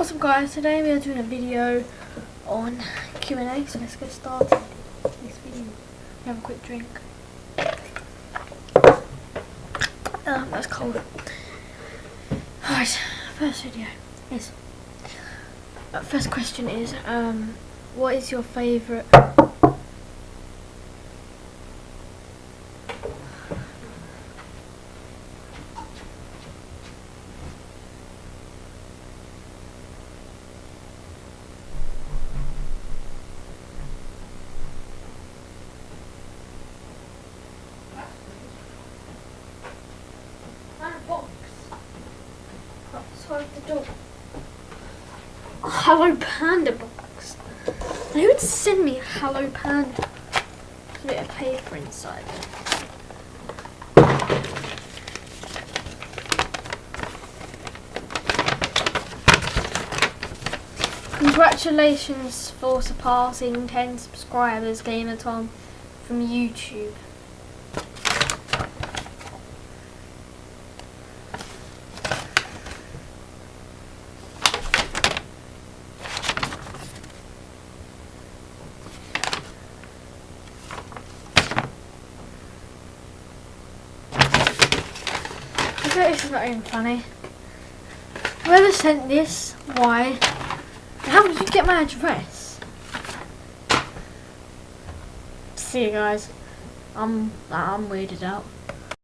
What's up guys, today we are doing a video on Q&A, so let's get started this video. Have a quick drink. That's cold. Alright, first video is, first question is, what is your favourite box? Outside the door. Hello Panda box. And who would send me a Hello Panda? There's a bit of paper inside. Congratulations for surpassing 10 subscribers, Gamer Tom from YouTube. I bet this is not even funny. Whoever sent this, why? How did you get my address? See you guys. I'm weirded out.